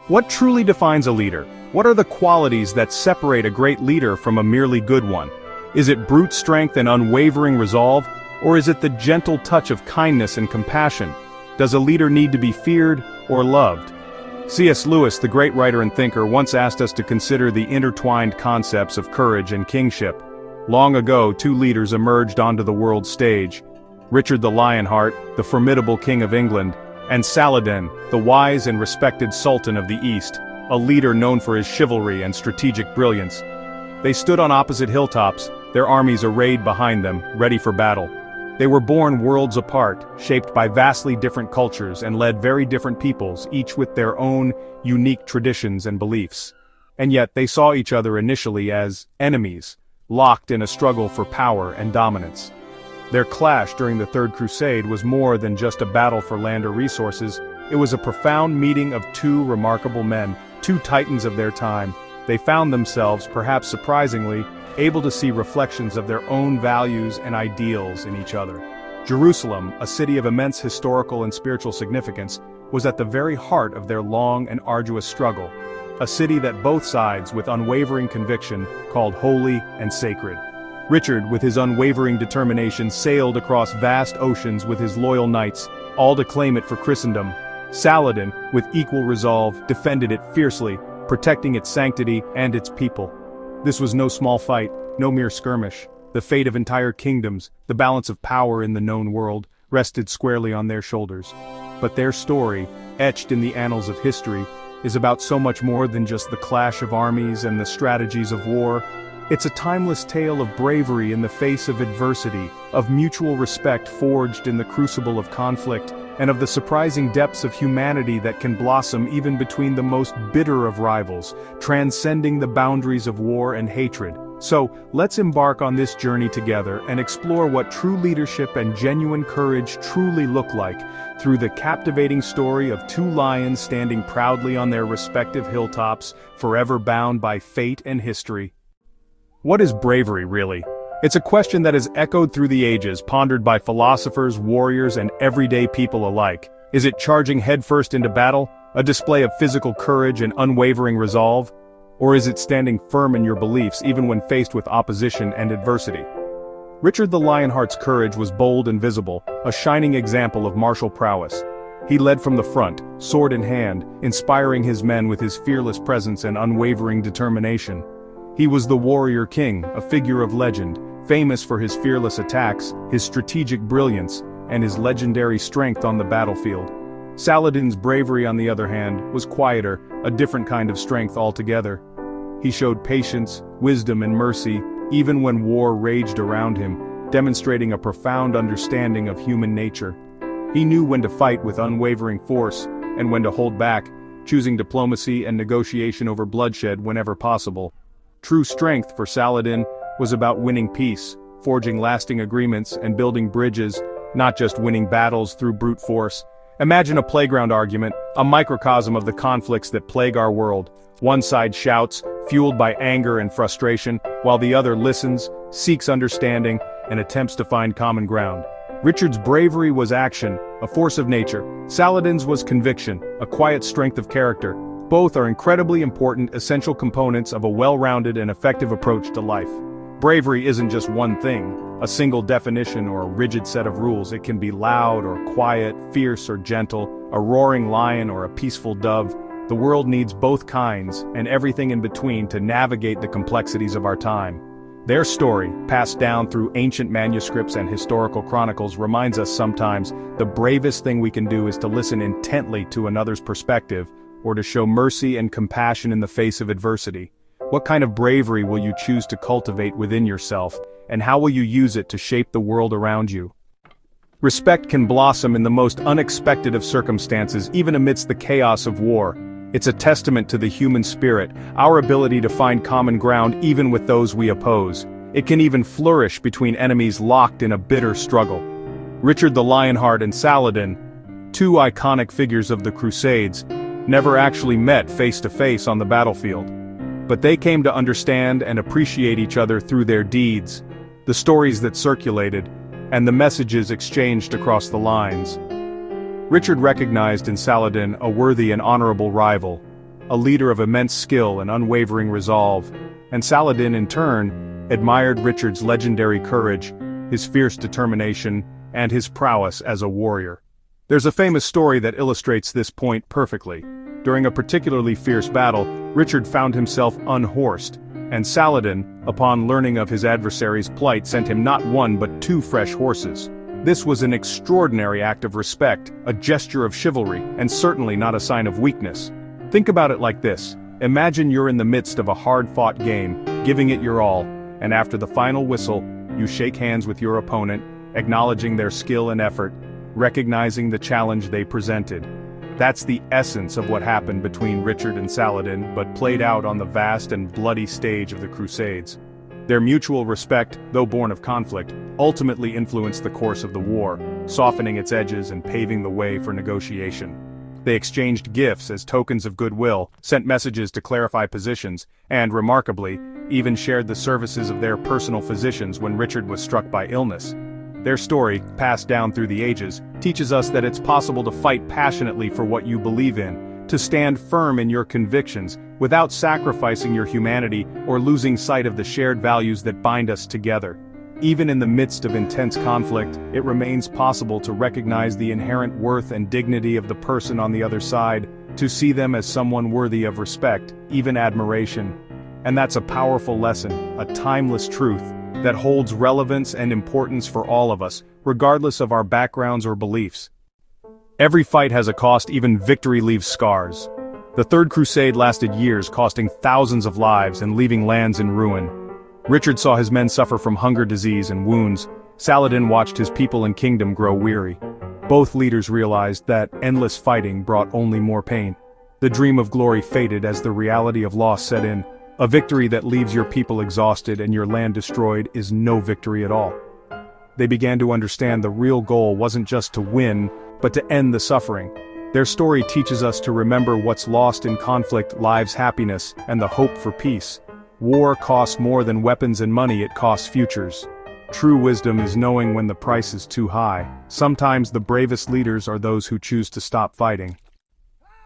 What truly defines a leader? What are the qualities that separate a great leader from a merely good one? Is it brute strength and unwavering resolve, or is it the gentle touch of kindness and compassion? Does a leader need to be feared or loved? C.S. Lewis, the great writer and thinker, once asked us to consider the intertwined concepts of courage and kingship. Long ago, two leaders emerged onto the world stage: Richard the Lionheart, the formidable king of England, and Saladin, the wise and respected Sultan of the East, a leader known for his chivalry and strategic brilliance. They stood on opposite hilltops, their armies arrayed behind them, ready for battle. They were born worlds apart, shaped by vastly different cultures and led very different peoples, each with their own unique traditions and beliefs. And yet they saw each other initially as enemies, locked in a struggle for power and dominance. Their clash during the Third Crusade was more than just a battle for land or resources. It was a profound meeting of two remarkable men, two titans of their time. They found themselves, perhaps surprisingly, able to see reflections of their own values and ideals in each other. Jerusalem, a city of immense historical and spiritual significance, was at the very heart of their long and arduous struggle. A city that both sides, with unwavering conviction, called holy and sacred. Richard, with his unwavering determination, sailed across vast oceans with his loyal knights, all to claim it for Christendom. Saladin, with equal resolve, defended it fiercely, protecting its sanctity and its people. This was no small fight, no mere skirmish. The fate of entire kingdoms, the balance of power in the known world, rested squarely on their shoulders. But their story, etched in the annals of history, is about so much more than just the clash of armies and the strategies of war. It's a timeless tale of bravery in the face of adversity, of mutual respect forged in the crucible of conflict, and of the surprising depths of humanity that can blossom even between the most bitter of rivals, transcending the boundaries of war and hatred. So, let's embark on this journey together and explore what true leadership and genuine courage truly look like, through the captivating story of two lions standing proudly on their respective hilltops, forever bound by fate and history. What is bravery, really? It's a question that has echoed through the ages, pondered by philosophers, warriors, and everyday people alike. Is it charging headfirst into battle, a display of physical courage and unwavering resolve? Or is it standing firm in your beliefs even when faced with opposition and adversity? Richard the Lionheart's courage was bold and visible, a shining example of martial prowess. He led from the front, sword in hand, inspiring his men with his fearless presence and unwavering determination. He was the warrior king, a figure of legend, famous for his fearless attacks, his strategic brilliance, and his legendary strength on the battlefield. Saladin's bravery, on the other hand, was quieter, a different kind of strength altogether. He showed patience, wisdom, and mercy, even when war raged around him, demonstrating a profound understanding of human nature. He knew when to fight with unwavering force, and when to hold back, choosing diplomacy and negotiation over bloodshed whenever possible. True strength for Saladin was about winning peace, forging lasting agreements, and building bridges, not just winning battles through brute force. Imagine a playground argument, a microcosm of the conflicts that plague our world. One side shouts, fueled by anger and frustration, while the other listens, seeks understanding, and attempts to find common ground. Richard's bravery was action, a force of nature. Saladin's was conviction, a quiet strength of character. Both are incredibly important, essential components of a well-rounded and effective approach to life. Bravery isn't just one thing, a single definition or a rigid set of rules. It can be loud or quiet, fierce or gentle, a roaring lion or a peaceful dove. The world needs both kinds, and everything in between, to navigate the complexities of our time. Their story, passed down through ancient manuscripts and historical chronicles, reminds us sometimes the bravest thing we can do is to listen intently to another's perspective, or to show mercy and compassion in the face of adversity. What kind of bravery will you choose to cultivate within yourself, and how will you use it to shape the world around you? Respect can blossom in the most unexpected of circumstances, even amidst the chaos of war. It's a testament to the human spirit, our ability to find common ground even with those we oppose. It can even flourish between enemies locked in a bitter struggle. Richard the Lionheart and Saladin, two iconic figures of the Crusades, never actually met face-to-face on the battlefield. But they came to understand and appreciate each other through their deeds, the stories that circulated, and the messages exchanged across the lines. Richard recognized in Saladin a worthy and honorable rival. a leader of immense skill and unwavering resolve, and Saladin, in turn, admired Richard's legendary courage, his fierce determination, and his prowess as a warrior. There's a famous story that illustrates this point perfectly. During a particularly fierce battle, Richard found himself unhorsed, and Saladin, upon learning of his adversary's plight, sent him not one but 2 fresh horses. This was an extraordinary act of respect, a gesture of chivalry, and certainly not a sign of weakness. Think about it like this. Imagine you're in the midst of a hard-fought game, giving it your all, and after the final whistle, you shake hands with your opponent, acknowledging their skill and effort, recognizing the challenge they presented. That's the essence of what happened between Richard and Saladin, but played out on the vast and bloody stage of the Crusades. Their mutual respect, though born of conflict, ultimately influenced the course of the war, softening its edges and paving the way for negotiation. They exchanged gifts as tokens of goodwill, sent messages to clarify positions, and, remarkably, even shared the services of their personal physicians when Richard was struck by illness. Their story, passed down through the ages, teaches us that it's possible to fight passionately for what you believe in, to stand firm in your convictions, without sacrificing your humanity or losing sight of the shared values that bind us together. Even in the midst of intense conflict, it remains possible to recognize the inherent worth and dignity of the person on the other side, to see them as someone worthy of respect, even admiration. And that's a powerful lesson, a timeless truth, that holds relevance and importance for all of us, regardless of our backgrounds or beliefs. Every fight has a cost, even victory leaves scars. The Third Crusade lasted years, costing thousands of lives and leaving lands in ruin. Richard saw his men suffer from hunger, disease, and wounds. Saladin watched his people and kingdom grow weary. Both leaders realized that endless fighting brought only more pain. The dream of glory faded as the reality of loss set in. A victory that leaves your people exhausted and your land destroyed is no victory at all. They began to understand the real goal wasn't just to win, but to end the suffering. Their story teaches us to remember what's lost in conflict: lives, happiness, and the hope for peace. War costs more than weapons and money, it costs futures. True wisdom is knowing when the price is too high. Sometimes the bravest leaders are those who choose to stop fighting.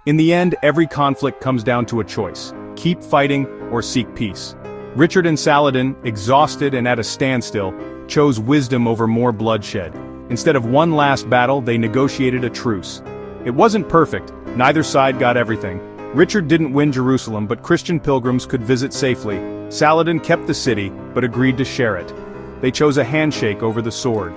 In the end, every conflict comes down to a choice: keep fighting or seek peace. Richard and Saladin, exhausted and at a standstill, chose wisdom over more bloodshed. Instead of one last battle, they negotiated a truce. It wasn't perfect, neither side got everything. Richard didn't win Jerusalem, but Christian pilgrims could visit safely. Saladin kept the city, but agreed to share it. They chose a handshake over the sword.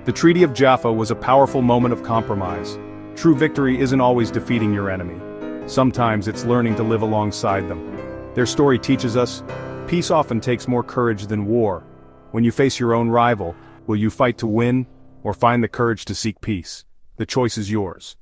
The Treaty of Jaffa was a powerful moment of compromise. True victory isn't always defeating your enemy. Sometimes it's learning to live alongside them. Their story teaches us, peace often takes more courage than war. When you face your own rival, will you fight to win, or find the courage to seek peace? The choice is yours.